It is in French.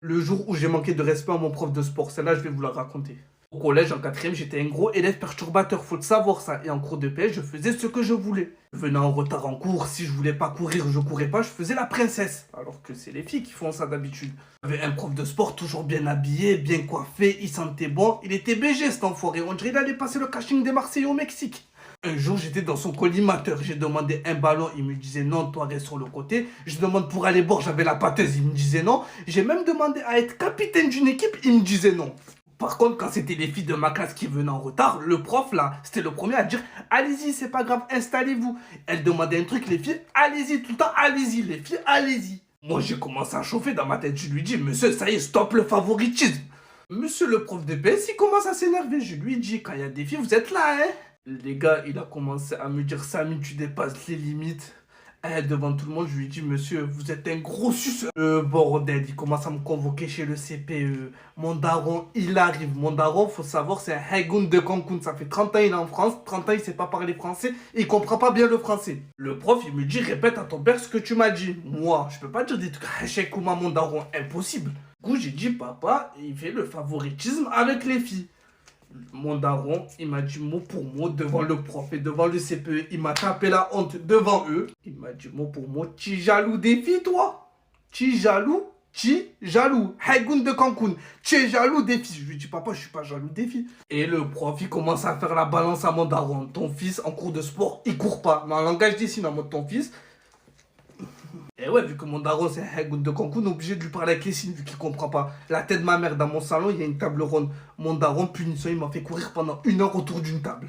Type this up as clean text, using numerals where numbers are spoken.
Le jour où j'ai manqué de respect à mon prof de sport, celle-là, je vais vous la raconter. Au collège, en quatrième, j'étais un gros élève perturbateur, faut le savoir ça. Et en cours de PS, je faisais ce que je voulais. Je venais en retard en cours, si je voulais pas courir, je courais pas, je faisais la princesse. Alors que c'est les filles qui font ça d'habitude. J'avais un prof de sport toujours bien habillé, bien coiffé, il sentait bon. Il était BG cet enfoiré, on dirait qu'il allait passer le casting des Marseillais au Mexique. Un jour, j'étais dans son collimateur, j'ai demandé un ballon, il me disait non, toi reste sur le côté. Je demande pour aller boire, j'avais la pâteuse, il me disait non. J'ai même demandé à être capitaine d'une équipe, il me disait non. Par contre, quand c'était les filles de ma classe qui venaient en retard, le prof là, c'était le premier à dire allez-y, c'est pas grave, installez-vous. Elle demandait un truc, les filles, allez-y, tout le temps, allez-y, les filles, allez-y. Moi, j'ai commencé à chauffer dans ma tête, je lui dis monsieur, ça y est, stop le favoritisme. Monsieur le prof de PS, il commence à s'énerver. Je lui dis quand il y a des filles, vous êtes là, hein. Les gars, il a commencé à me dire Samy, tu dépasses les limites. Devant tout le monde, je lui dis monsieur, vous êtes un gros suceur. Bordel, il commence à me convoquer chez le CPE. Mon daron, il arrive. Mon daron, faut savoir, c'est un Hagoun de Cancun. Ça fait 30 ans, il est en France. 30 ans, il sait pas parler français. Et il comprend pas bien le français. Le prof, il me dit, répète à ton père ce que tu m'as dit. Moi, je peux pas dire des trucs Hachekuma, mon daron. Impossible. Du coup, j'ai dit, papa, il fait le favoritisme avec les filles. Mon daron, il m'a dit mot pour mot devant le prof et devant le CPE. Il m'a tapé la honte devant eux. Il m'a dit mot pour mot, tu jaloux des filles, toi? Tu jaloux? Tu jaloux? Hagoun de Cancun, tu es jaloux des filles? Je lui dis papa, je suis pas jaloux des filles. Et le prof, il commence à faire la balance à mon daron. Ton fils, en cours de sport, il court pas. Mais en langage des signes, en mode ton fils. Et ouais, vu que mon daron c'est un goutte de Cancun, on est obligé de lui parler avec les signes vu qu'il comprend pas. La tête de ma mère dans mon salon, il y a une table ronde. Mon daron, punition, il m'a fait courir pendant 1 heure autour d'une table.